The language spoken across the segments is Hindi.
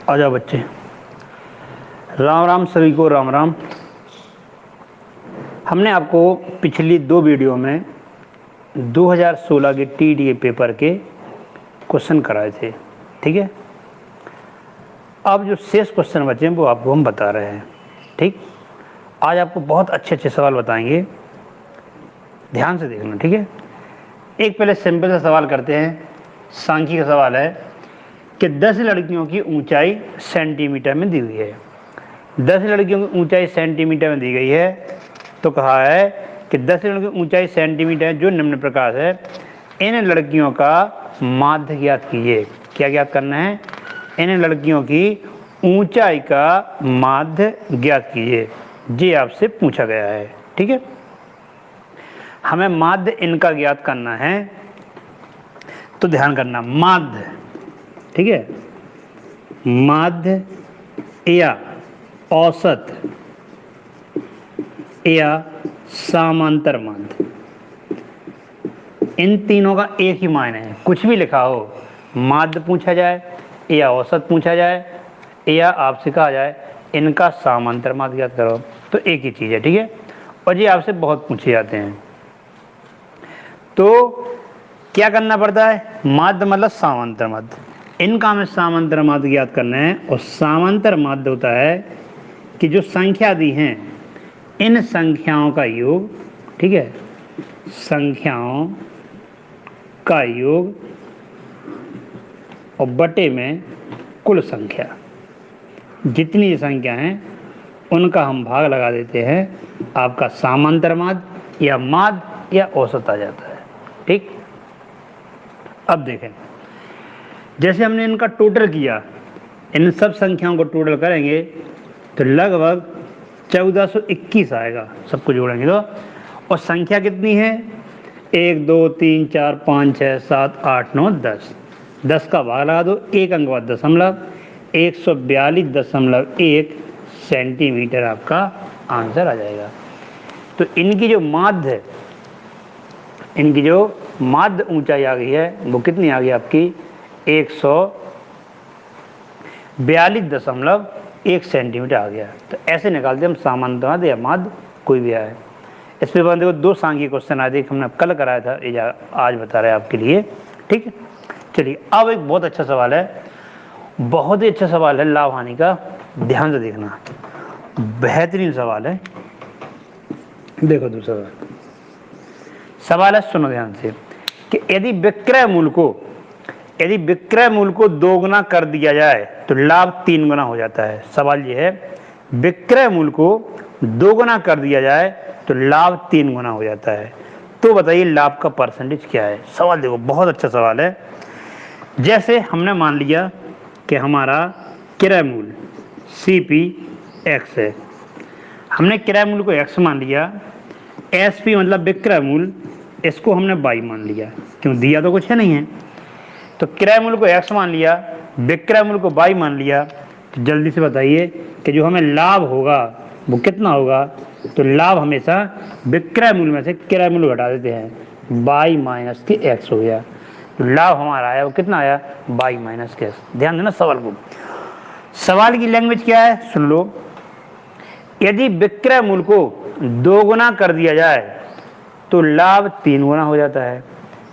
आ जाओ बच्चे। राम राम सभी को, राम राम। हमने आपको पिछली 2 वीडियो में 2016 के टीडीए पेपर के क्वेश्चन कराए थे, ठीक है। अब जो शेष क्वेश्चन बचे हैं वो आपको हम बता रहे हैं, ठीक। आज आपको बहुत अच्छे अच्छे सवाल बताएंगे, ध्यान से देखना, ठीक है। एक पहले सिंपल सा सवाल करते हैं। सांख्यिकी का सवाल है कि 10 लड़कियों की ऊंचाई सेंटीमीटर में दी हुई है। 10 लड़कियों की ऊंचाई सेंटीमीटर में दी गई है, तो कहा है कि 10 लड़कियों की ऊंचाई सेंटीमीटर जो निम्न प्रकार है, इन लड़कियों का माध्य ज्ञात कीजिए। क्या ज्ञात करना है? इन लड़कियों की ऊंचाई का माध्य ज्ञात कीजिए, ये आपसे पूछा गया है, ठीक है। हमें माध्य इनका ज्ञात करना है, तो ध्यान करना, माध्य, ठीक है, माध्य या औसत या समांतर माध्य, इन तीनों का एक ही मायने है। कुछ भी लिखा हो, माध्य पूछा जाए या औसत पूछा जाए या आपसे कहा जाए इनका समांतर माध्य ज्ञात करो, तो एक ही चीज़ है, ठीक है। और ये आपसे बहुत पूछे जाते हैं। तो क्या करना पड़ता है? माध्य मतलब समांतर माध्य। इनका हमें समांतर माध्य ज्ञात करना है, और समांतर माध्य होता है कि जो संख्या दी हैं इन संख्याओं का योग, ठीक है, संख्याओं का योग और बटे में कुल संख्या, जितनी संख्या हैं उनका हम भाग लगा देते हैं, आपका समांतर माध्य या माध्य या औसत आ जाता है, ठीक। अब देखें, जैसे हमने इनका टोटल किया, इन सब संख्याओं को टोटल करेंगे तो लगभग 1421 आएगा, सबको जोड़ेंगे तो। और संख्या कितनी है? 1 2 3 4 5 6 7 8 9 10। 10 का भाग लगा दो, एक अंक बाद दशमलव, 142.1 सेंटीमीटर आपका आंसर आ जाएगा। तो इनकी जो माध्य ऊंचाई आ गई है वो कितनी आ गई आपकी? 142.1 सेंटीमीटर आ गया। तो ऐसे निकालते हम समांतर माध्य या माध्य, कोई भी आए। इस पे देखो 2 सांख्यिकी क्वेश्चन आए थे, हमने कल कराया था, आज बता रहे हैं आपके लिए, ठीक है। चलिए, अब एक बहुत अच्छा सवाल है, बहुत ही अच्छा सवाल है लाभ हानि का, ध्यान से देखना, बेहतरीन सवाल है। देखो दूसरा सवाल है, सुनो ध्यान से, कि यदि विक्रय मूल्य को 2 गुना कर दिया जाए तो लाभ 3 गुना हो जाता है। सवाल ये है, विक्रय मूल्य को 2 गुना कर दिया जाए तो लाभ 3 गुना हो जाता है, तो बताइए लाभ का परसेंटेज क्या है। सवाल देखो, बहुत अच्छा सवाल है। जैसे हमने मान लिया कि हमारा क्रय मूल्य CP x है, हमने क्रय मूल्य को x मान लिया, SP मतलब विक्रय मूल्य, इसको हमने y मान लिया, क्यों, दिया तो कुछ है नहीं है। तो क्रय मूल्य को x मान लिया, विक्रय मूल्य को y मान लिया, तो जल्दी से बताइए कि जो हमें लाभ होगा वो कितना होगा। तो लाभ हमेशा विक्रय मूल्य में से क्रय मूल्य घटा देते हैं, y माइनस के x हो गया। तो लाभ हमारा आया वो कितना आया? y माइनस के x। ध्यान देना सवाल को, सवाल की लैंग्वेज क्या है सुन लो। यदि विक्रय मूल्य को 2 गुना कर दिया जाए तो लाभ 3 गुना हो जाता है।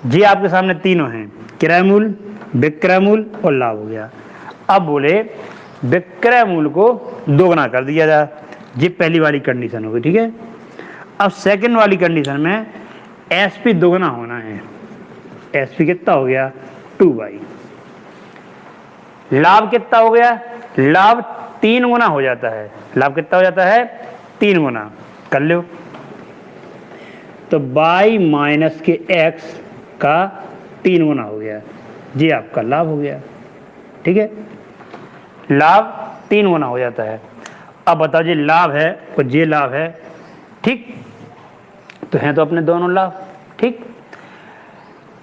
जी आपके सामने तीनों हैं, क्रय मूल्य, विक्रय मूल्य और लाभ हो गया। अब बोले विक्रय मूल्य को 2 गुना कर दिया जाए, ये पहली वाली कंडीशन होगी, ठीक है। अब सेकंड वाली कंडीशन में SP 2 गुना होना है। SP कितना हो गया? 2y। लाभ कितना हो गया? लाभ 3 गुना हो जाता है। लाभ कितना हो जाता है? 3 गुना। कर लो, तो y माइनस के x का 3 गुना हो गया, ये आपका लाभ हो गया, ठीक है। लाभ 3 गुना हो जाता है। अब बताओ, ये लाभ है और ये लाभ है, ठीक, तो हैं तो अपने दोनों लाभ, ठीक।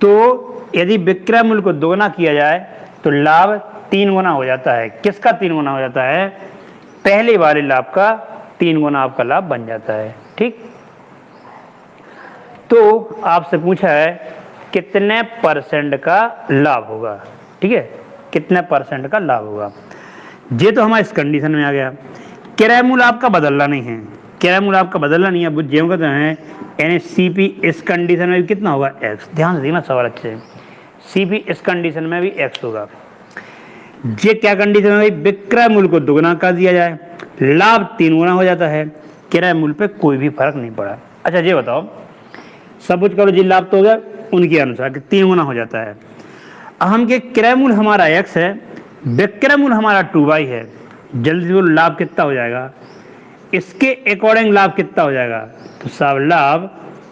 तो यदि विक्रय मूल्य को 2 गुना किया जाए तो लाभ 3 गुना हो जाता है। किसका 3 गुना हो जाता है? पहले वाले लाभ का 3 गुना आपका लाभ बन जाता है, ठीक। तो आपसे पूछा है कितने % का लाभ होगा, ठीक है, कितने % का लाभ होगा। ये तो हमारा इस कंडीशन में आ गया। किराया मूल आपका बदलना नहीं है, किराया मूल आपका बदलना नहीं है, अब जेम का तो है यानी सीपी इस कंडीशन में भी कितना होगा एक्स। ध्यान से देखना सवाल अच्छे से, सीपी इस कंडीशन में भी एक्स होगा। ये क्या कंडीशन है भाई, विक्रय मूल्य को दुगना कर दिया जाए, लाभ 3 गुना हो जाता है, किराया मूल्य पे कोई भी फर्क नहीं पड़ा। अच्छा ये बताओ, सब कुछ करो जी, लाभ तो हो गया उनके अनुसार कि 3 गुना हो जाता है। अब हम के किराया मूल्य हमारा एक्स है, विक्रय मूल्य हमारा 2y है, जल्दी बोलो लाभ कितना हो जाएगा, इसके अकॉर्डिंग लाभ कितना हो जाएगा, तो सब लाभ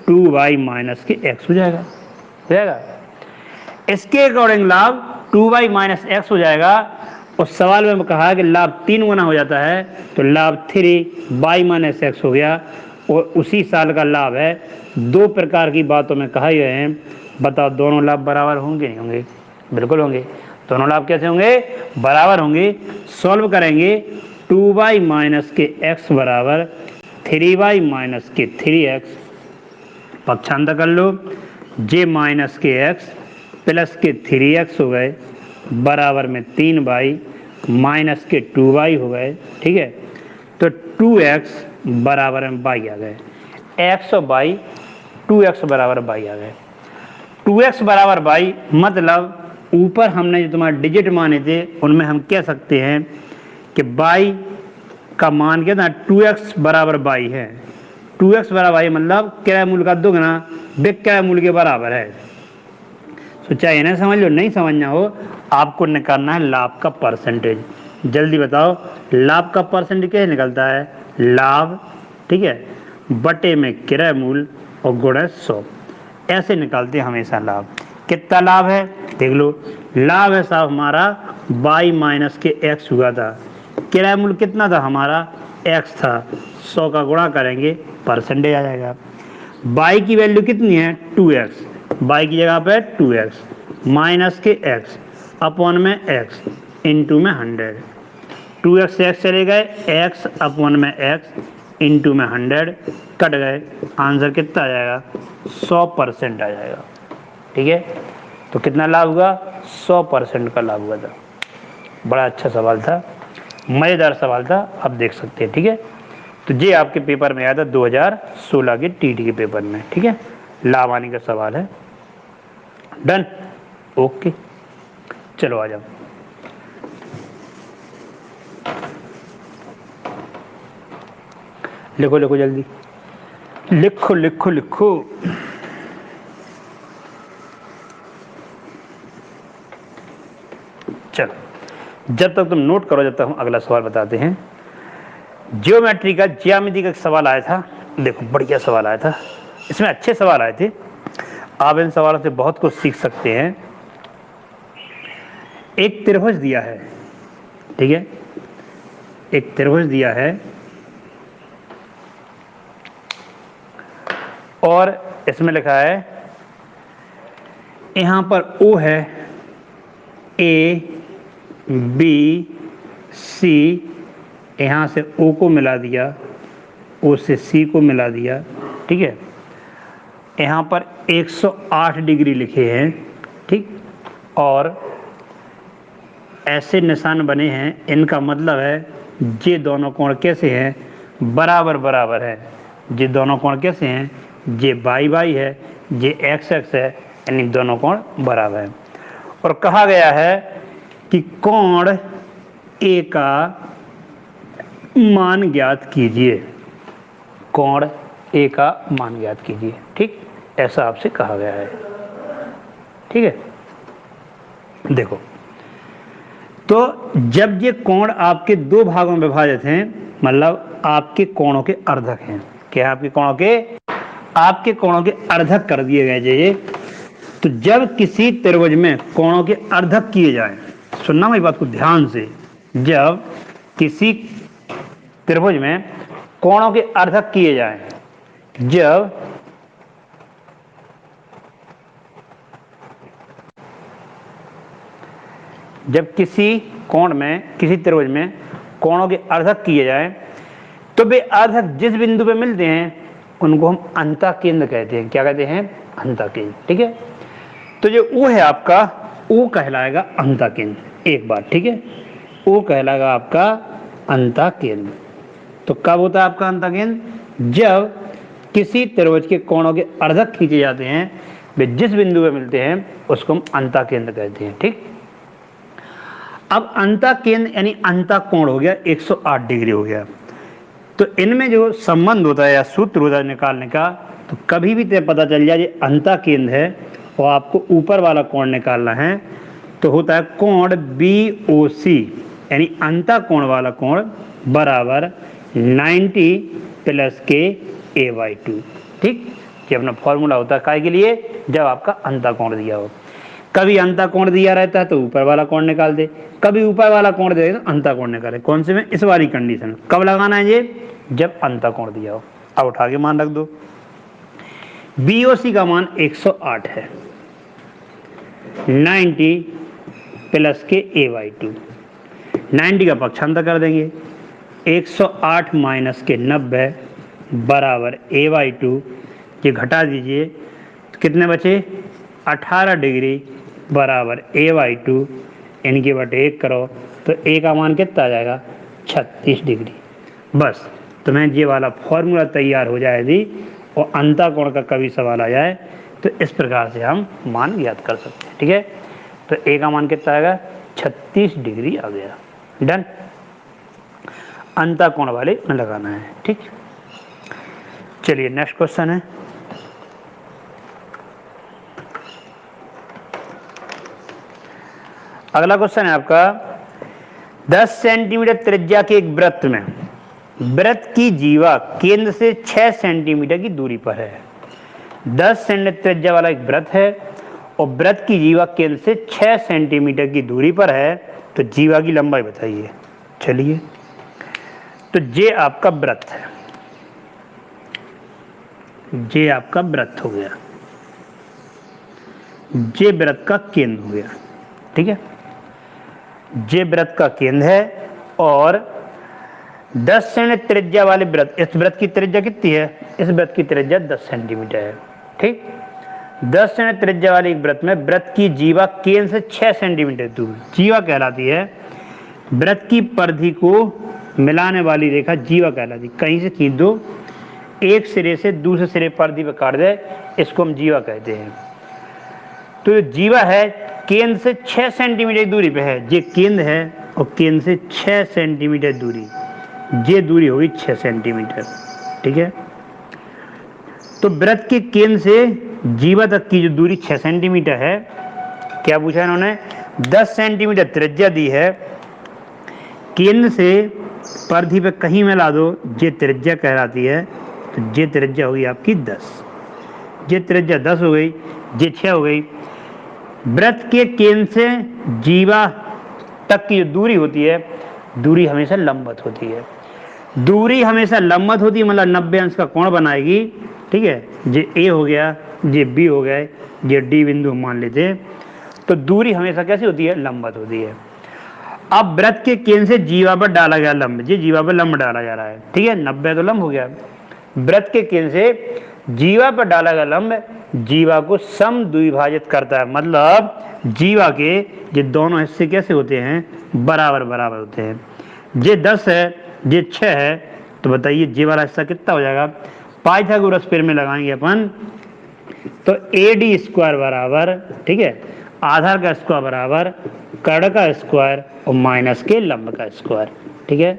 2y माइनस के x हो जाएगा, हो जाएगा। इसके अकॉर्डिंग लाभ 2y माइनस एक्स हो जाएगा। उस सवाल में कहा कि लाभ 3 गुना हो जाता है, तो लाभ 3y माइनस एक्स हो गया। और उसी साल का लाभ है। दो प्रकार की बातों में कहा गया है, बताओ दोनों लाभ बराबर होंगे नहीं होंगे? बिल्कुल होंगे। दोनों लाभ कैसे होंगे? बराबर होंगे। सॉल्व करेंगे, 2y माइनस के x बराबर 3y माइनस के 3x, पक्षांतर कर लो, j माइनस के x प्लस के 3x हो गए बराबर में 3y माइनस के 2y हो गए। ठीक है, तो 2x बराबर में y आ गए, x और y 2x बराबर y आ गए। 2x बराबर y मतलब ऊपर हमने जो तुम्हारे डिजिट माने थे उनमें हम कह सकते हैं कि y का मान क्या था, 2x बराबर y है। 2x बराबर y मतलब किराया मूल्य का दुगना विक्रय मूल्य के बराबर है। तो चाहे ना समझ लो नहीं समझना हो, आपको निकालना है लाभ का परसेंटेज। जल्दी बताओ लाभ का परसेंटेज कैसे निकलता है? लाभ, ठीक है, बटे में किराया मूल्य और गुणा 100, ऐसे निकालते हैं हमेशा लाभ। कितना लाभ है देख लो, लाभ है साहब हमारा y माइनस के x हुआ था, किराया मूल्य कितना था हमारा x था, 100 का गुणा करेंगे परसेंटेज आ जाएगा। y की वैल्यू कितनी है 2x, y की जगह पे 2x माइनस के x अपॉन में x इंटू में 100, 2x से x चले गए, x अपॉन में x इंटू में 100 कट गए, आंसर कितना आ जाएगा 100% आ जाएगा। ठीक है, तो कितना लाभ हुआ 100% का लाभ हुआ था। बड़ा अच्छा सवाल था, मज़ेदार सवाल था, आप देख सकते हैं। ठीक है, तो ये आपके पेपर में आया था 2016 के टीटी के पेपर में। ठीक है, लाभ आने का सवाल है। डन, ओके, चलो आ जाओ। लिखो लिखो जल्दी, लिखो लिखो लिखो। चलो, जब तक तुम नोट करो, जब तक हम अगला सवाल बताते हैं। ज्योमेट्री का ज्यामिति का सवाल आया था, देखो बढ़िया सवाल आया था, इसमें अच्छे सवाल आए थे, आप इन सवालों से बहुत कुछ सीख सकते हैं। एक त्रिभुज दिया है, ठीक है, एक त्रिभुज दिया है और इसमें लिखा है यहां पर O है, A B C, यहां से O को मिला दिया, O से C को मिला दिया। ठीक है, यहां पर 108 डिग्री लिखे हैं, ठीक, और ऐसे निशान बने हैं, इनका मतलब है ये दोनों कोण कैसे हैं, बराबर बराबर है। ये दोनों कोण कैसे हैं, ये बाई बाई है, ये एक्स एक्स है, यानी दोनों कोण बराबर है। और कहा गया है कि कोण ए का मान ज्ञात कीजिए, कोण ए का मान ज्ञात कीजिए। ठीक, ऐसा आपसे कहा गया है। ठीक है, देखो, तो जब ये कोण आपके दो भागों में विभाजित हैं, मतलब आपके कोणों के अर्धक हैं, क्या आपके कोणों के अर्धक कर दिए गए ये, तो जब किसी त्रिभुज में कोणों के अर्धक किए जाएं, सुनना मेरी बात को ध्यान से, जब किसी त्रिभुज में कोणों के अर्धक किए जाएं, जब किसी कोण में, किसी त्रिभुज में कोणों के अर्धक किए जाएं, तो वे अर्धक जिस बिंदु पे मिलते हैं उनको हम अंतःकेंद्र कहते हैं। क्या कहते हैं? अंतःकेंद्र। ठीक है, तो जो O है आपका, O कहलाएगा अंतःकेंद्र। एक बात, ठीक है, वो कहलाएगा आपका अंतःकेंद्र। तो कब होता है आपका अंतःकेंद्र? जब किसी त्रिभुज के कोणों के अर्धक खींचे जाते हैं, वे जिस बिंदु पे मिलते हैं उसको हम अंतःकेंद्र कहते हैं। ठीक, अब अंतःकेंद्र यानी अंतःकोण हो गया 108 डिग्री हो गया। तो इनमें जो संबंध होता है या सूत्र होता है निकालने का, तो कभी भी पता चल जाए ये अंतःकेंद्र है और आपको ऊपर वाला कोण निकालना है, तो होता है कोण BOC यानी अंतःकोण वाला कोण बराबर 90 प्लस के A/2। ठीक, ये अपना फॉर्मूला होता है काय के लिए? जब आपका अंतःकोण दिया हो। कभी अंतःकोण दिया रहता है तो ऊपर वाला कोण निकाल दे, कभी ऊपर वाला कोण दे तो अंतःकोण निकाले। कौन से में? इस वाली कंडीशन। कब लगाना है ये? जब अंतःकोण दिया हो। अब उठा के मान रख दो। BOC का मान 108 है, 90 प्लस के A/2, 90 का पक्षांतर कर देंगे, 108 माइनस के 90 बराबर A/2। ये घटा दीजिए तो कितने बचे? 18 डिग्री बराबर A/2, इनके बटे 1 करो तो A का मान कितना आ जाएगा? 36 डिग्री। बस तुम्हें ये वाला फॉर्मूला तैयार हो जाए यदि और अंतःकोण का कभी सवाल आ जाए तो इस प्रकार से हम मान ज्ञात कर सकते हैं। ठीक है, तो A का मान कितना आएगा? 36 डिग्री आ गया। डन, अंतःकोण वाले में लगाना है। ठीक, चलिए नेक्स्ट क्वेश्चन है। अगला क्वेश्चन है आपका 10 सेंटीमीटर त्रिज्या के एक वृत्त में वृत्त की जीवा केंद्र से 6 सेंटीमीटर की दूरी पर है। 10 सेंटीमीटर त्रिज्या वाला एक वृत्त है और वृत्त की जीवा केंद्र से 6 सेंटीमीटर की दूरी पर है, तो जीवा की लंबाई बताइए। चलिए, तो ये आपका वृत्त है, ये आपका वृत्त हो गया, ये वृत्त का केंद्र हो गया। ठीक है, ये वृत्त का केंद्र है और 10 सेंटीमीटर त्रिज्या वाले वृत्त, इस वृत्त की त्रिज्या कितनी है? इस वृत्त की त्रिज्या 10 सेंटीमीटर है। ठीक, 10 सेंटीमीटर त्रिज्या वाले एक वृत्त में वृत्त की जीवा केंद्र से 6 सेंटीमीटर दूर, जीवा कहलाती है वृत्त की परिधि को मिलाने वाली रेखा, जीवा कहलाती। कहीं से खींच दो, एक सिरे से दूसरे सिरे परिधि पर काट दे, इसको हम जीवा कहते हैं। तो जीवा है केंद्र से 6 सेंटीमीटर दूरी पे है, ये केंद्र है और केंद्र से 6 सेंटीमीटर दूरी, ये दूरी होगी 6 सेंटीमीटर। ठीक है, तो वृत्त के केंद्र से जीवा तक की जो दूरी 6 सेंटीमीटर है, क्या पूछा इन्होंने? 10 सेंटीमीटर त्रिज्या दी है, केंद्र से परिधि पे कहीं मिला दो, ये त्रिज्या कहलाती है। तो ये त्रिज्या होगी आपकी 10, ये त्रिज्या 10 हो गई, ये 6 हो गई। वृत्त के केंद्र से जीवा तक की जो दूरी होती है, दूरी हमेशा लंबवत होती है। दूरी हमेशा लंबवत होती है, मतलब 90 अंश का कोण बनाएगी। ठीक है, ये A हो गया, ये B हो गया, ये D बिंदु मान लेते हैं। तो दूरी हमेशा कैसी होती है? लंबवत होती है। अब वृत्त के केंद्र से जीवा पर डाला गया लंब, ये जीवा पर लंब डाला जा रहा है। ठीक है, 90 तो लंब हो गया। वृत्त के केंद्र से जीवा पर डाला गया लंब जीवा को सम द्विभाजित करता है, मतलब जीवा के ये दोनों हिस्से कैसे होते हैं? बराबर बराबर होते हैं। ये 10 है, ये 6 है, तो बताइए ये वाला हिस्सा कितना हो जाएगा? पाइथागोरस थ्योरम में लगाएंगे अपन, तो AD स्क्वायर बराबर, ठीक है, आधार का स्क्वायर बराबर कर्ण का स्क्वायर और माइनस के लंब का स्क्वायर। ठीक है,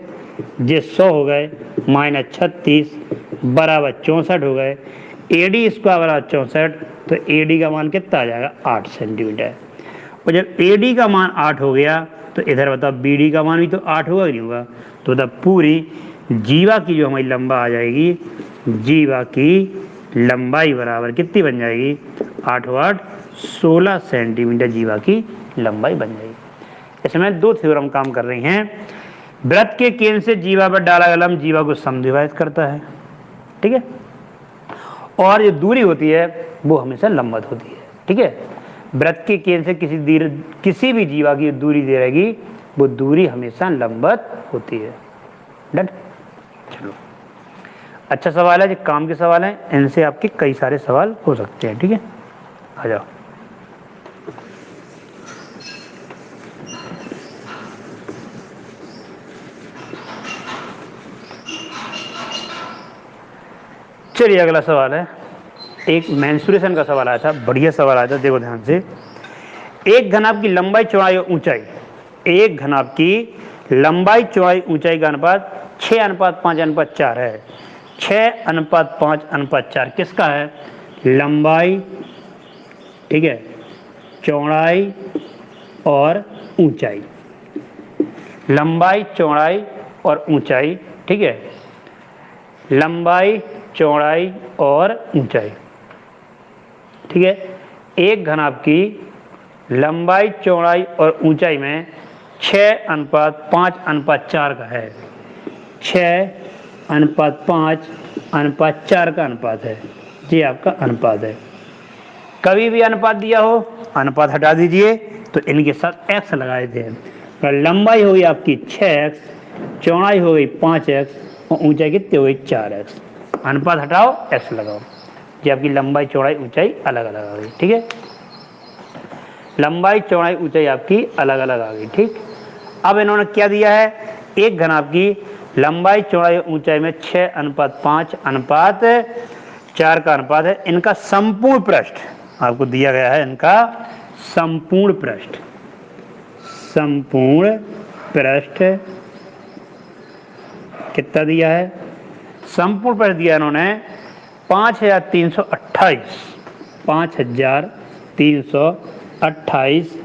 ये 100 हो गए, माइनस 36 बराबर 64 हो गए। AD स्क्वायर बराबर 64, तो AD का मान कितना आ जाएगा? 8 सेंटीमीटर। और जब AD का मान 8 हो गया तो इधर बताओ BD का मान भी तो 8 होगा, नहीं होगा? तो बताओ पूरी जीवा की जो हमारी लंबा आ जाएगी, जीवा की लंबाई बराबर कितनी बन जाएगी? 8 और 8 16 सेंटीमीटर जीवा की लंबाई बन जाएगी। इसमें 2 थ्योरम काम कर रही हैं। वृत्त के केंद्र से जीवा पर डाला गया लंब जीवा को समद्विभाजित करता है। ठीक है, और जो दूरी होती है वो हमेशा लंबवत होती है। ठीक है, वृत्त के केंद्र से किसी भी जीवा की दूरी दे रहेगी, वो दूरी हमेशा लंबवत होती है। डन, चलो अच्छा सवाल है, जो काम के सवाल हैं, इनसे आपके कई सारे सवाल हो सकते हैं। ठीक है, आ जाओ। चलिए अगला सवाल है, एक मेंस्ट्रुएशन का सवाल आया था, बढ़िया सवाल आया था, देखो ध्यान से। एक घनाभ की लंबाई चौड़ाई और ऊंचाई, एक घनाभ की लंबाई चौड़ाई ऊंचाई का अनुपात 6:5:4 है। 6:5:4 किसका है? लंबाई, ठीक है, चौड़ाई और ऊंचाई, लंबाई चौड़ाई और ऊंचाई, ठीक है, लंबाई चौड़ाई और ऊंचाई, ठीक है। एक घनाभ की लंबाई चौड़ाई और ऊंचाई में 6:5:4 का है, 6:5:4 का अनुपात है, ये आपका अनुपात है। कभी भी अनुपात दिया हो, अनुपात हटा दीजिए तो इनके साथ x लगा देते हैं। तो लंबाई हो गई आपकी 6x, चौड़ाई हो गई 5x और ऊंचाई कितनी हो गई 4x। अनुपात हटाओ, x लगाओ, ये आपकी लंबाई चौड़ाई ऊंचाई अलग अलग आ गई, ठीक है। लंबाई चौड़ाई ऊंचाई आपकी अलग अलग आ गई, ठीक। अब इन्होंने क्या दिया है, एक घनाभ की लंबाई चौड़ाई ऊंचाई में 6:5:4 का अनुपात है। इनका संपूर्ण पृष्ठ आपको दिया गया है, इनका संपूर्ण पृष्ठ, संपूर्ण पृष्ठ कितना दिया है? संपूर्ण पृष्ठ दिया इन्होंने 5328, 5328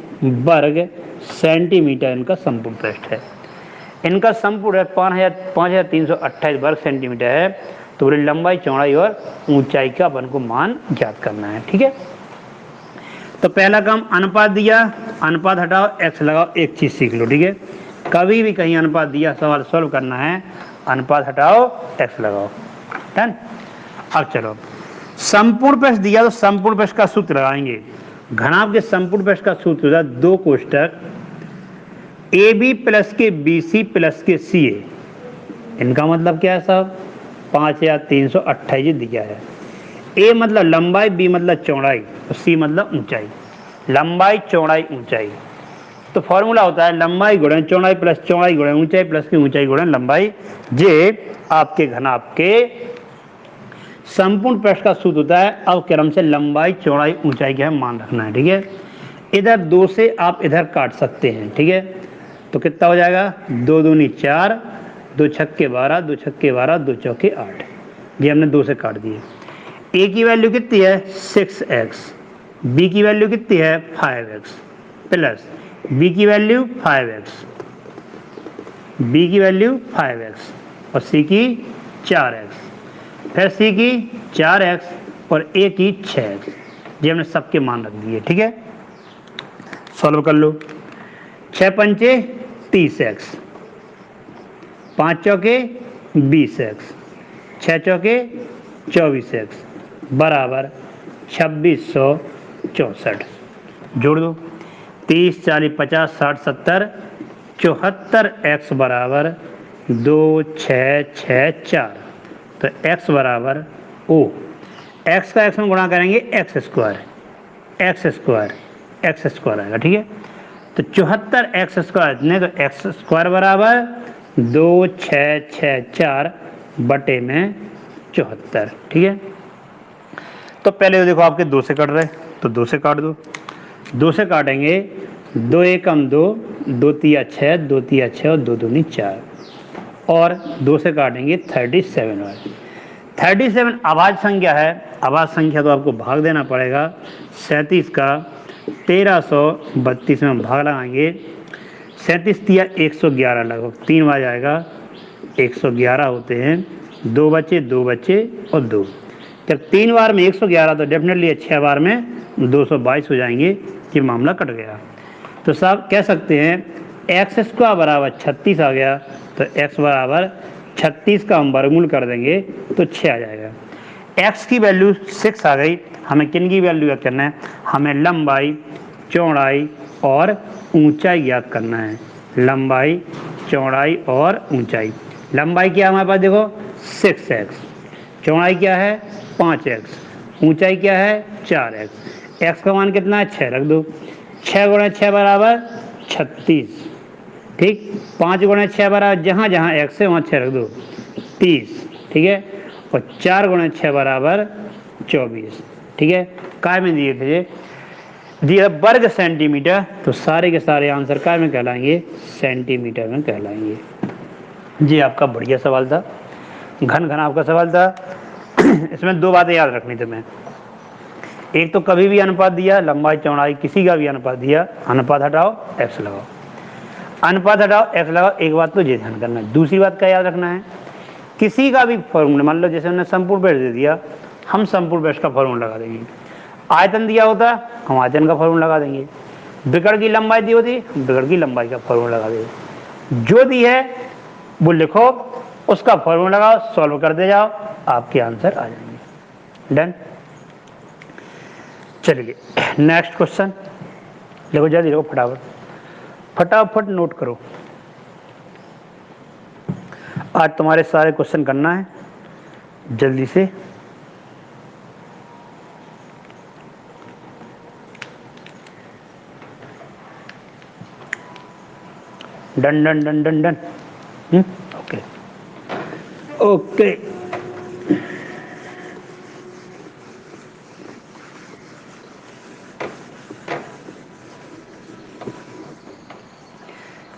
वर्ग सेंटीमीटर इनका संपूर्ण पृष्ठ है। इनका संपूर्ण 5328 वर्ग सेंटीमीटर है। तो पूरी लंबाई चौड़ाई और ऊंचाई का अपन को मान ज्ञात करना है, ठीक है। तो पहला काम अनुपात दिया, अनुपात हटाओ, x लगाओ, एक चीज सीख लो, ठीक है। कभी भी कहीं अनुपात दिया, सवाल सॉल्व करना है, अनुपात हटाओ, x लगाओ, डन। अब चलो, संपूर्ण पृष्ठ दिया तो संपूर्ण पृष्ठ का सूत्र लगाएंगे। घनाभ के संपूर्ण पृष्ठ का सूत्र होता है 2 कोष्टक AB प्लस के BC प्लस के CA। इनका मतलब क्या है साहब? 5328 दिया है। A मतलब लंबाई, B मतलब चौड़ाई और C मतलब ऊंचाई, लंबाई चौड़ाई ऊंचाई। तो फॉर्मूला होता है लंबाई गुणन चौड़ाई प्लस चौड़ाई गुणन ऊंचाई प्लस की ऊंचाई गुणन लंबाई। ये आपके घनाभ के संपूर्ण पृष्ठ का सूत्र होता है। अब क्रम से लंबाई चौड़ाई ऊंचाई का मान रखना है, ठीक है। इधर 2 से आप इधर काट सकते हैं, ठीक है। तो कितना हो जाएगा? 2 दूनी 4, 2 छक्के 12, 2 छक्के 12, 2 चौके 8। ये हमने 2 से काट दिए। A की वैल्यू कितनी है? 6x, B की वैल्यू कितनी है? 5x प्लस B की वैल्यू 5x, B की वैल्यू 5x और C की 4x, फिर C की 4x और A की 6x। ये हमने सबके मान रख दिए, ठीक है। सॉल्व कर लो। 6 पंचे 30x, 5 चौके 20x, 6 चौके 24x बराबर 2664। जोड़ दो, 30, 40, 50, 60, 70, 74x बराबर 2664। तो x बराबर O, x का x में गुणा करेंगे एक्स स्क्वायर आएगा, ठीक है। तो 74x स्क्वायर इतने, तो x स्क्वायर बराबर 2664 बटे में 74, ठीक है। तो पहले देखो आपके 2 से कट रहे, तो 2 से काट दो, 2 से काटेंगे, 2 एकम 2, 2 तिया 6, 2 तिया 6 और 2 दूनी 4 और 2 से काटेंगे 37 और 37 अभाज्य संख्या है। अभाज्य संख्या तो आपको भाग देना पड़ेगा। 37 का 1332 में भाग लगाएंगे। 37 तिया 111 लगभग 3 बार जाएगा, 111 होते हैं, 2 बचे 2 बचे और 2। जब 3 बार में 111 तो डेफिनेटली 6 बार में 222 हो जाएंगे। ये मामला कट गया। तो साहब कह सकते हैं एक्स स्क्वायर बराबर 36 आ गया। तो x बराबर 36 का हम वर्गमूल कर देंगे तो 6 आ जाएगा। x की वैल्यू 6 आ गई। हमें किन की वैल्यू याद करना है? हमें लंबाई, चौड़ाई और ऊंचाई याद करना है। लंबाई, चौड़ाई और ऊंचाई। लंबाई क्या है हमारे पास? देखो 6x, चौड़ाई क्या है? 5x, ऊंचाई क्या है? 4x। x का मान कितना है? 6 रख दो। 6 गुणा 6 बराबर 36, ठीक। 5 गुणा 6 बराबर जहाँ जहाँ x है वहाँ 6 रख दो, 30, ठीक है। और 4 गुणे 6 बराबर 24। ठीक है, काय में दिए थे, दिया वर्ग सेंटीमीटर, तो सारे के सारे आंसर काय में कहलाएंगे, सेंटीमीटर में कहलाएंगे। जी आपका बढ़िया सवाल था, घन घन आपका सवाल था। इसमें दो बातें याद रखनी तुम्हें, एक तो कभी भी अनुपात दिया, लंबाई चौड़ाई किसी का भी अनुपात दिया, अनुपात हटाओ एक्स लगाओ, अनुपात हटाओ एक्स लगाओ, एक बात तो ये ध्यान करना है। दूसरी बात क्या याद रखना है, किसी का भी फॉर्मूला, मान लो जैसे हमने संपूर्ण बेस दे दिया, हम संपूर्ण बेस का फॉर्मूला लगा देंगे। आयतन दिया होता हम आयतन का फॉर्मूला लगा देंगे। विकर्ण की लंबाई दी होती विकर्ण की लंबाई का फॉर्मूला लगा देंगे। जो दी है वो लिखो, उसका फॉर्मूला लगाओ, सॉल्व कर दे जाओ, आपके आंसर आ जाएंगे। डन। चलिए नेक्स्ट क्वेश्चन देखो, जल्दी देखो, फटाफट फटाफट नोट करो। आज तुम्हारे सारे क्वेश्चन करना है जल्दी से। Done done done done done. Okay okay.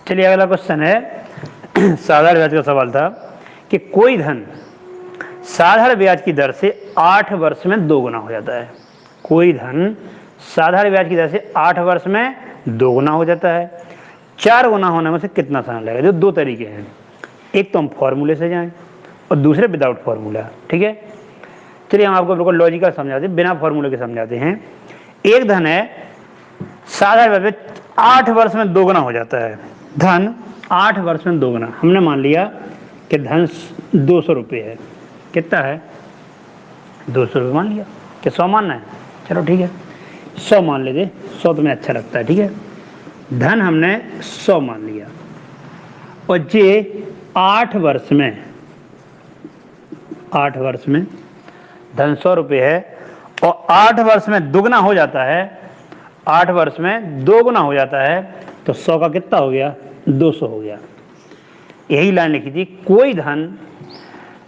चलिए अगला क्वेश्चन है, साधारण ब्याज का सवाल था कि कोई धन साधारण ब्याज की दर से 8 वर्ष में 2 गुना हो जाता है। कोई धन साधारण ब्याज की दर से 8 वर्ष में 2 गुना हो जाता है, 4 गुना होने में से कितना समय लगेगा। जो दो तरीके हैं, एक तो हम फॉर्मूले से जाएं और दूसरे विदाउट फॉर्मूला। ठीक है, चलिए हम आपको बिल्कुल लॉजिकल समझाते हैं, बिना फॉर्मूले के समझाते हैं। एक धन है साधारण ब्याज में 8 वर्ष में 2 गुना हो जाता है। धन 8 वर्ष में 2 गुना, हमने मान लिया कि धन 200 रुपये है। कितना है, 200 रुपये मान लिया, कि 100 मानना है, चलो ठीक है 100 मान लेते, 100 तुम्हें अच्छा लगता है। ठीक है, धन हमने 100 मान लिया, और ये 8 वर्ष में, 8 वर्ष में धन 100 रुपये है, और 8 वर्ष में दुगना हो जाता है, 8 वर्ष में 2 गुना हो जाता है, तो 100 का कितना हो गया, 200 हो गया। यही लाइन लिखी थी, कोई धन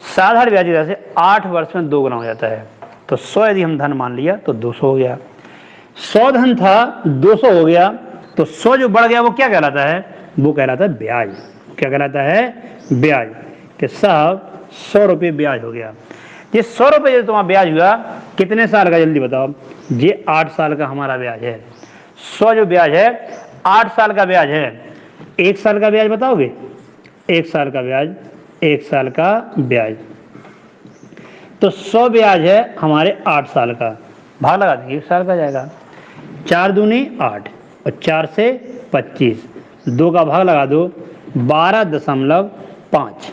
साधारण ब्याज की दर से 8 वर्ष में 2 गुना हो जाता है, तो 100 यदि हम धन मान लिया तो 200 हो गया। 100 धन था 200 हो गया, तो 100 जो बढ़ गया वो क्या कहलाता है, वो कहलाता है ब्याज। क्या कहलाता है, ब्याज। कि साहब 100 रुपये ब्याज हो गया। ये 100 रुपये जो तुम्हारा ब्याज हुआ कितने साल का, जल्दी बताओ। ये 8 साल का हमारा ब्याज है। 100 जो ब्याज है 8 साल का ब्याज है। 1 साल का ब्याज बताओगे, 1 साल का ब्याज, 1 साल का ब्याज, तो 100 ब्याज है हमारे 8 साल का, भाग लगा देंगे, 1 साल का जाएगा। 4 दूनी 8 और 4 से 25, 2 का भाग लगा दो, 12.5,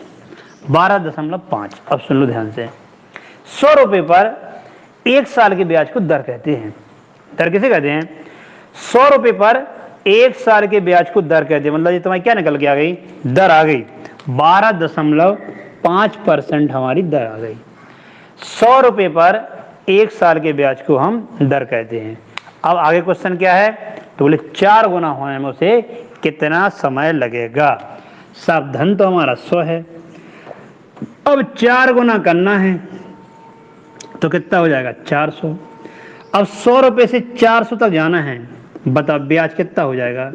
12.5। अब सुन लो ध्यान से, 100 रुपये पर 1 साल के ब्याज को दर कहते हैं। दर किसे कहते हैं, 100 रुपये पर 1 साल के ब्याज को दर कहते हैं। मतलब ये तुम्हारी क्या निकल के आ गई, दर आ गई, 12.5% हमारी दर आ गई। 100 रुपये पर 1 साल के ब्याज को हम दर कहते हैं। अब आगे क्वेश्चन क्या है, तो बोले 4 गुना होने में उसे कितना समय लगेगा। सब धन तो हमारा 100 है, अब 4 गुना करना है तो कितना हो जाएगा, 400। अब 100 रुपये से 400 तक जाना है, बताओ ब्याज कितना हो जाएगा,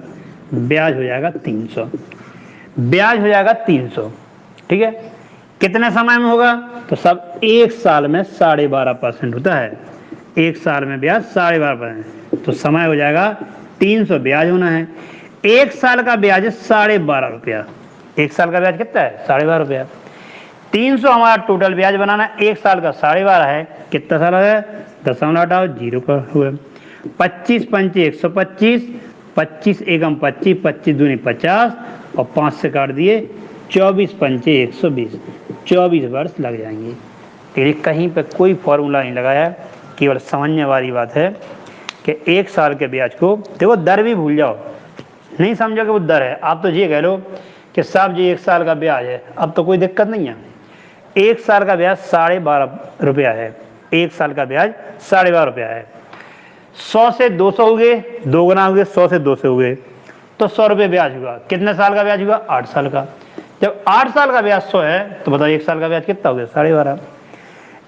ब्याज हो जाएगा 300, ब्याज हो जाएगा 300। ठीक है, कितने समय में होगा, तो सब 1 साल में 12.5% होता है। 1 साल में ब्याज 12.5%, तो समय हो जाएगा 300, ब्याज होना है। 1 साल का ब्याज है 12.5 रुपया। 1 साल का ब्याज कितना है, 12.5 रुपया। 300 हमारा टोटल ब्याज बनाना है, 1 साल का 12.5 है, कितना साल है, दशमलव हटाओ, 0 पर हुए। 25 पंचे 125, 25 एकम 25, 25 दूनी 50 और 5 से काट दिए, 24 पंचे 120, 24 वर्ष लग जाएंगे। लेकिन कहीं पर कोई फॉर्मूला नहीं लगाया, केवल समझने वाली बात है कि 1 साल के ब्याज को देखो, दर भी भूल जाओ, नहीं समझो कि वो दर है, आप तो ये कह लो कि साहब जी 1 साल का ब्याज है, अब तो कोई दिक्कत नहीं है। 1 साल का ब्याज 12.5 रुपया है, 1 साल का ब्याज 12.5 रुपया है। 100 से 200 हो गए, 2 गुना हो गए, 100 से 200 हो गए, तो 100 रुपये ब्याज हुआ। कितने साल का ब्याज हुआ, 8 साल का। जब 8 साल का ब्याज 100 है तो बताओ 1 साल का ब्याज कितना हो गया, 12.5।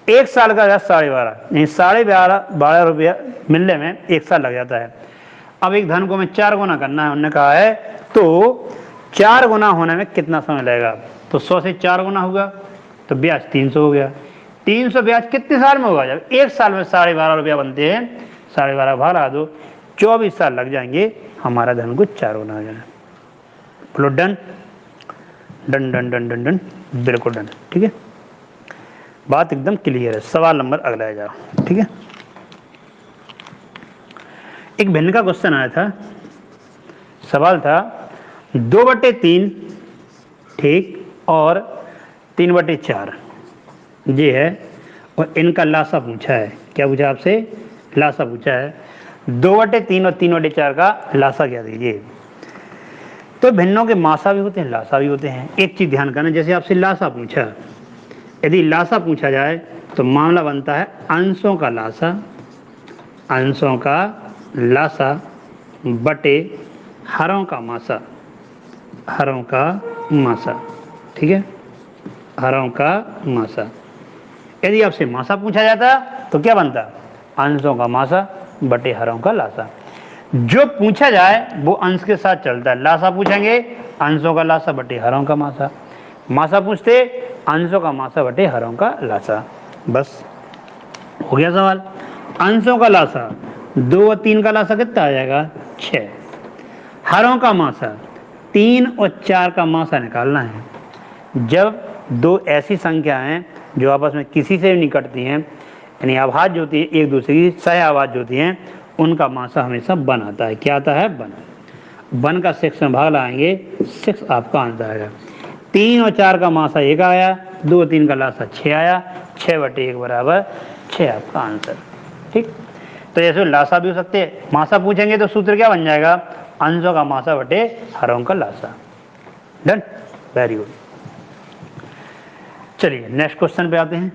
1 साल का 12.5 नहीं 12.5 रुपया मिलने में 1 साल लग जाता है। अब एक धन को हमें 4 गुना करना है, उन्होंने कहा है, तो 4 गुना होने में कितना समय लगेगा? तो 100 से 4 गुना होगा तो ब्याज 300 हो गया। 300 ब्याज कितने साल में होगा? जब 1 साल में 12.5 रुपया बनते हैं, 12.5 भाग लगा दो, 24 साल लग जाएंगे हमारा धन को 4 गुना हो जाए। बोलो done done done done done done, बिल्कुल डन। ठीक है, बात एकदम क्लियर है। सवाल नंबर अगला है, जाओ। ठीक है, एक भिन्न का क्वेश्चन आया था। सवाल था 2/3 ठीक और 3/4 ये है, और इनका लासा पूछा है। क्या पूछा आपसे? लासा पूछा है। 2/3 और 3/4 का लासा क्या दीजिए। तो भिन्नों के मासा भी होते हैं, लासा भी होते हैं। एक चीज ध्यान करना, जैसे आपसे लासा पूछा, यदि लासा पूछा जाए तो मामला बनता है अंशों का लासा, अंशों का लासा बटे हरों का मासा, हरों का मासा। ठीक है, हरों का मासा। यदि आपसे मासा पूछा जाता तो क्या बनता? अंशों का मासा बटे हरों का लासा। जो पूछा जाए वो अंश के साथ चलता है। लासा पूछेंगे अंशों का लासा बटे हरों का मासा, मासा पूछते अंशों का मासा बटे हरों का लासा। बस हो गया सवाल। अंशों का लासा 2 और 3 का लासा कितना आ जाएगा? 6। हरों का मासा 3 और 4 का मासा निकालना है। जब दो ऐसी संख्या हैं जो आपस में किसी से भी नहीं कटती हैं, यानी आभाज्य होती है, एक दूसरे की सह आभाज्य होती हैं, उनका मासा हमेशा बन आता है। क्या आता है? बन। बन का 6 में भाग लगाएंगे, 6 आपका आंसर आएगा। 3 और 4 का मासा 1 आया, 2 और 3 का लासा 6 आया, 6/1 बराबर 6 आपका आंसर। ठीक, तो जैसे लासा भी हो सकते हैं, मासा पूछेंगे तो सूत्र क्या बन जाएगा? अंशों का मासा बटे हरों का लासा। Done, very good. चलिए नेक्स्ट क्वेश्चन पे आते हैं।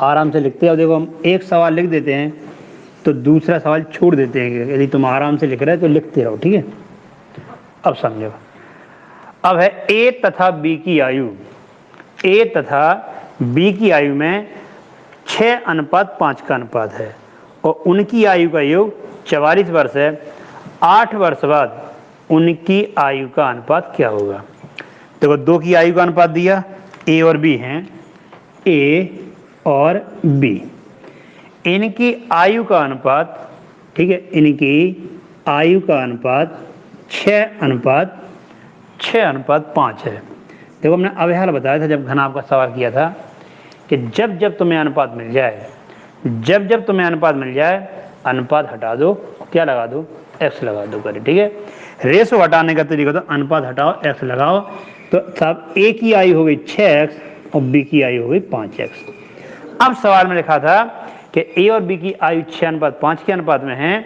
आराम से लिखते हैं। देखो हम एक सवाल लिख देते हैं तो दूसरा सवाल छोड़ देते हैं। यदि तुम आराम से लिख रहे हो तो लिखते रहो। ठीक है, अब समझो। अब है ए तथा बी की आयु। ए तथा बी की आयु में 6:5 का अनुपात है और उनकी आयु का योग 44 वर्ष है। 8 वर्ष बाद उनकी आयु का अनुपात क्या होगा? देखो दो की आयु का अनुपात दिया, ए और बी हैं, ए और बी। इनकी आयु का अनुपात, ठीक है, इनकी आयु का अनुपात 6:5 है। देखो हमने अवहेल बताया था जब घना आपका सवाल किया था कि जब जब तुम्हें अनुपात मिल जाए, जब जब तुम्हें अनुपात मिल जाए, अनुपात हटा दो, क्या लगा दो? एक्स लगा दो करे। ठीक है, रेशो हटाने का तरीका तो अनुपात हटाओ एक्स लगाओ, तो साहब ए की आयु हो गई 6x और बी की आयु हो गई 5x। अब सवाल में लिखा था कि ए और बी की आयु 6:5 के अनुपात में है,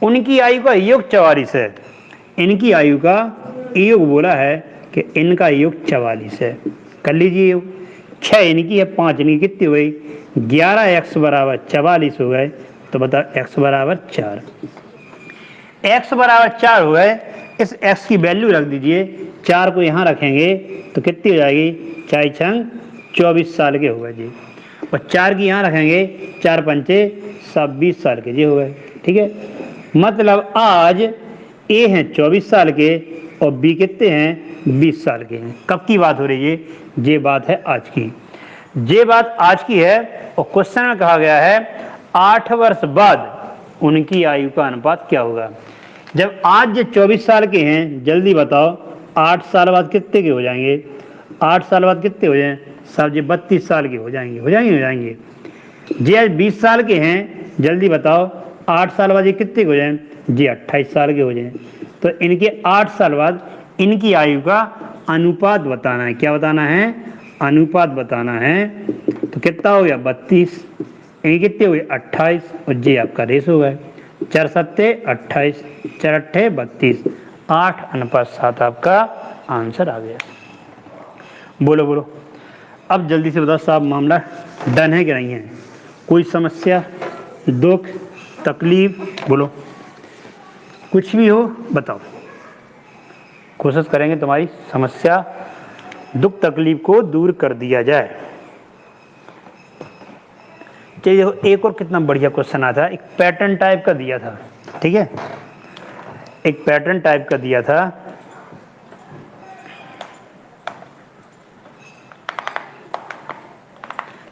उनकी आयु का योग 44 है। इनकी आयु का योग बोला है कि इनका योग 44 है। कर लीजिए योग, 6 इनकी है, 5 इनकी, कितनी हो गई? 11x बराबर 44 हो गए। तो बताओ x बराबर 4। x बराबर 4 हो गए। इस x की वैल्यू रख दीजिए, 4 को यहाँ रखेंगे तो कितनी हो जाएगी? 4 छंग 24 साल के हो गए जी। और 4 की यहाँ रखेंगे, 4 पंचे 20 साल के जी हो गए। ठीक है, मतलब आज ए हैं 24 साल के और बी कितने हैं? 20 साल के हैं। कब की बात हो रही है? ये बात है आज की। ये बात आज की है और क्वेश्चन में कहा गया है 8 वर्ष बाद उनकी आयु का अनुपात क्या होगा। जब आज जो 24 साल के हैं, जल्दी बताओ 8 साल बाद कितने के हो जाएंगे? 8 साल बाद कितने हो जाएं? साहब जी 32 साल के हो जाएंगे। हो जाएंगे? हो जाएंगे। जी आज 20 साल के हैं, जल्दी बताओ 8 साल बाद ये कितने के हो जाएं? जी 28 साल के हो जाएं। तो इनके 8 साल बाद इनकी आयु का अनुपात बताना है। क्या बताना है? अनुपात बताना है। तो कितना हो गया? 32। इनके कितने हो गए? 28 और जी आपका रेस हो गए 4 सत्ते 28, 4 अट्ठे 32, 8:7 आपका आंसर आ गया। बोलो बोलो, अब जल्दी से बताओ साहब मामला डन है कि नहीं है? कोई समस्या, दुख, तकलीफ? बोलो, कुछ भी हो बताओ, कोशिश करेंगे तुम्हारी समस्या दुख तकलीफ को दूर कर दिया जाए। चलिए देखो एक और कितना बढ़िया क्वेश्चन आता है, एक पैटर्न टाइप का दिया था, ठीक है, एक पैटर्न टाइप का दिया था।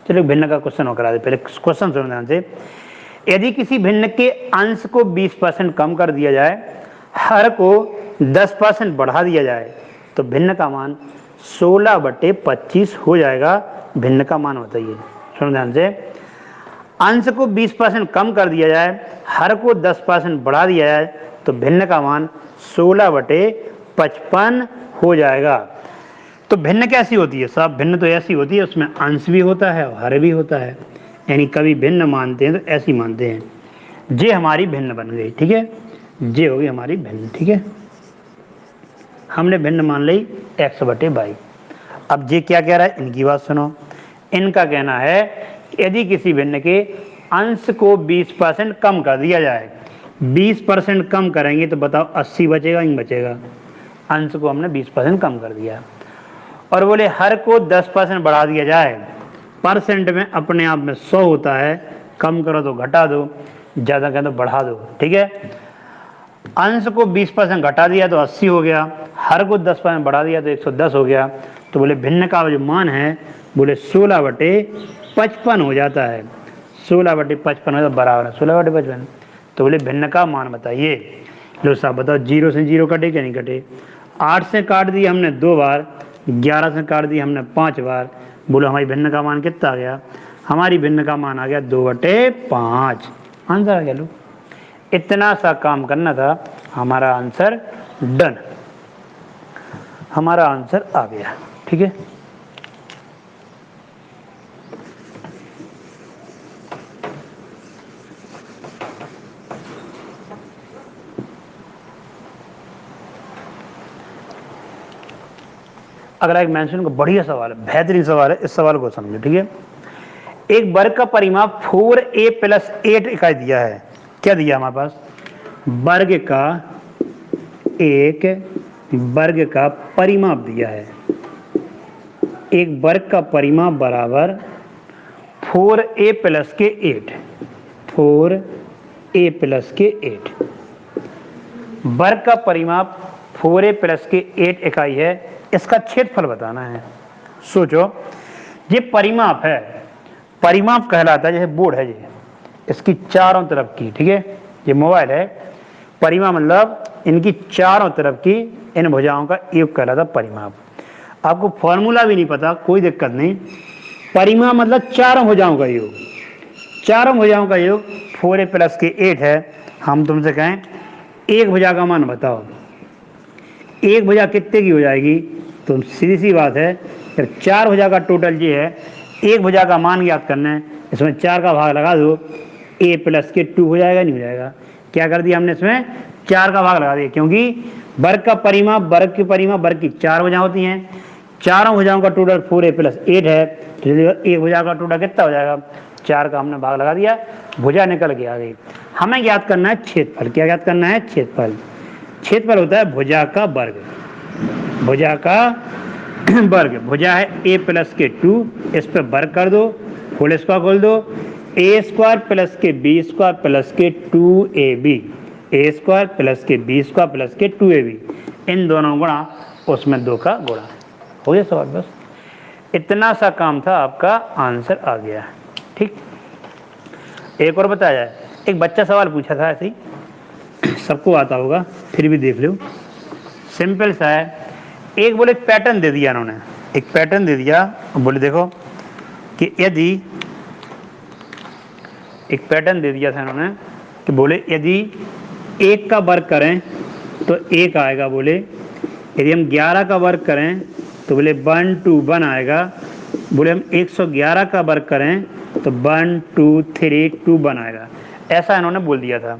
चलो भिन्न का क्वेश्चन होकर आते, पहले क्वेश्चन सुनो ध्यान से। यदि किसी भिन्न के अंश को 20% कम कर दिया जाए, हर को 10% बढ़ा दिया जाए, तो भिन्न का मान 16/25 हो जाएगा। भिन्न का मान बताइए, सुनो ध्यान से। अंश को 20% कम कर दिया जाए, हर को 10% बढ़ा दिया जाए, तो भिन्न का मान 16/55 हो जाएगा। तो भिन्न कैसी होती है साहब? भिन्न तो ऐसी होती है उसमें अंश भी होता है और हर भी होता है, यानी कभी भिन्न मानते हैं तो ऐसी मानते हैं। जे हमारी भिन्न बन गई, ठीक है, जे होगी हमारी भिन्न, ठीक है, हमने भिन्न मान ली x/y। अब जे क्या कह रहा है, इनकी बात सुनो। इनका कहना है यदि किसी भिन्न के अंश को 20% कम कर दिया जाए, 20% कम करेंगे तो बताओ 80 बचेगा, नहीं बचेगा? अंश को हमने 20% कम कर दिया। और बोले हर को 10% बढ़ा दिया जाए, परसेंट में अपने आप में 100 होता है, कम करो तो घटा दो, ज़्यादा करो तो बढ़ा दो, ठीक है। अंश को 20% घटा दिया तो 80 हो गया, हर को 10% बढ़ा दिया तो 110 हो गया। तो बोले भिन्न का जो मान है बोले 16/55 हो जाता है। 16/55 हो बराबर है 16/55। तो बोले भिन्न का मान बताइए। लो साहब बताओ, 0 से 0 कटे क्या नहीं कटे? 8 से काट दिया हमने 2 बार, 11 से काट दिया हमने 5 बार। बोलो हमारी भिन्न का मान कितना आ गया? हमारी भिन्न का मान आ गया 2/5। आंसर आ गया। लो इतना सा काम करना था, हमारा आंसर डन, हमारा आंसर आ गया, ठीक है। अगला एक मेंशन का बढ़िया सवाल है, बेहतरीन सवाल है, इस सवाल को समझो, ठीक है। एक वर्ग का परिमाप 4a + 8 इकाई दिया है। क्या दिया हमारे पास? वर्ग का परिमाप दिया है। एक वर्ग का परिमाप बराबर 4a + 8, 4a + 8। वर्ग का परिमाप 4a + 8 इकाई है। इसका क्षेत्रफल बताना है। सोचो, ये परिमाप है, परिमाप कहलाता है, जैसे बोर्ड है ये, इसकी चारों तरफ की, ठीक है, ये मोबाइल है, परिमाप मतलब इनकी चारों तरफ की इन भुजाओं का योग कहलाता परिमाप। आपको फॉर्मूला भी नहीं पता, कोई दिक्कत नहीं, परिमाप मतलब चारों भुजाओं का योग। चारों भुजाओं का योग 4a + 8 है। हम तुमसे कहें एक भुजा का मान बताओ, एक भुजा कितने की हो जाएगी? तो सीधी सी बात है, फिर 4 भुजा का टोटल ये है, एक भुजा का मान ज्ञात करना है, इसमें 4 का भाग लगा दो, a + 2 हो जाएगा, नहीं हो जाएगा? क्या कर दिया हमने? इसमें 4 का भाग लगा दिया, क्योंकि वर्ग का परिमाप, वर्ग की 4 भुजा होती हैं, चारों भुजाओं का टोटल 4a + 8 है, तो एक भुजा का टोटल कितना हो जाएगा? 4 का हमने भाग लगा दिया, भुजा निकल के आ गई। हमें ज्ञात करना है क्षेत्रफल। क्या ज्ञात करना है? क्षेत्रफल। क्षेत्रफल होता है भुजा का वर्ग, भुजा का वर्ग। भुजा है a + 2, इस पर वर्ग कर दो, होल स्क्वायर खोल दो, a² + b² + 2ab, a² + b² + 2ab, इन दोनों गुणा उसमें 2 का गुणा। हो गया सवाल, बस इतना सा काम था, आपका आंसर आ गया, ठीक। एक और बताया जाए, एक बच्चा सवाल पूछा था ऐसे ही, सबको आता होगा, फिर भी देख लो, सिंपल सा है। एक बोले पैटर्न दे दिया इन्होंने, एक पैटर्न दे दिया, बोले देखो कि यदि, एक पैटर्न दे दिया था इन्होंने कि बोले यदि 1 का वर्ग करें तो 1 आएगा, बोले यदि हम 11 का वर्ग करें तो बोले 1 2 1 आएगा, बोले हम 111 का वर्ग करें तो 1 2 3 2 1 आएगा। ऐसा इन्होंने बोल दिया था।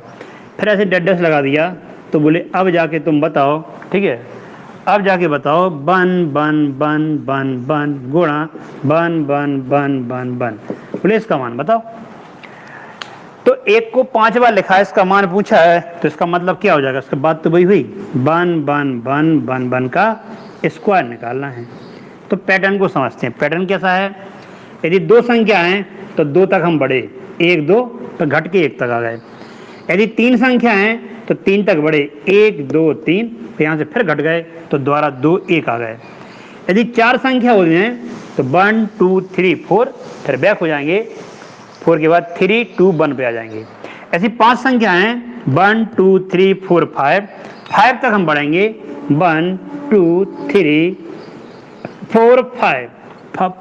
फिर ऐसे डैश लगा दिया, तो बोले अब जाके तुम बताओ, ठीक है, अब जाके बताओ 1 1 1 1 1 गुणा 1 1 1 1 1, बोले इसका मान बताओ। तो 1 को 5 बार लिखा है, इसका मान पूछा है, तो इसका मतलब क्या हो जाएगा? इसके बाद तो वही हुई 1 1 1 1 1 का स्क्वायर निकालना है। तो पैटर्न को समझते हैं। पैटर्न कैसा है, यदि 2 संख्या हैं तो 2 तक हम बढ़े, 1 2 तो घट के 1 तक आ गए। यदि 3 संख्या हैं तो 3 तक बढ़े, 1 2 3, तो यहाँ से फिर घट गए तो दोबारा 2 1 आ गए। यदि 4 संख्या हो जाए तो 1 2 3 4, फिर बैक हो जाएंगे, 4 के बाद 3 2 1 पे आ जाएंगे। ऐसी 5 संख्या हैं 1 2 3 4 5, 5 तक हम बढ़ेंगे, 1 2 3 4 5,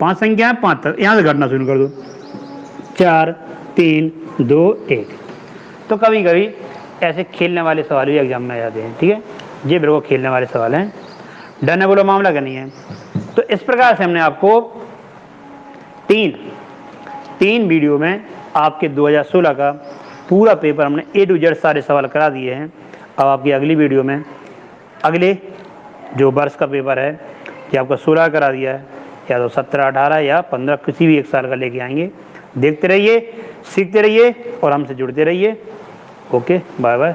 5 संख्या है 5 तक, यहाँ से घटना शुरू कर दो, 4 3 2 1। तो कभी कभी ऐसे खेलने वाले सवाल भी एग्जाम में आ जाते हैं, ठीक है, ये बिल्कुल खेलने वाले सवाल हैं। डन है, बोलो मामला का नहीं है। तो इस प्रकार से हमने आपको तीन वीडियो में आपके 2016 का पूरा पेपर हमने A to Z सारे सवाल करा दिए हैं। अब आपकी अगली वीडियो में अगले जो वर्ष का पेपर है कि आपका 16 करा दिया है, या तो 17 18 या 15, किसी भी एक साल का लेके आएंगे। देखते रहिए, सीखते रहिए और हमसे जुड़ते रहिए। Okay, bye bye.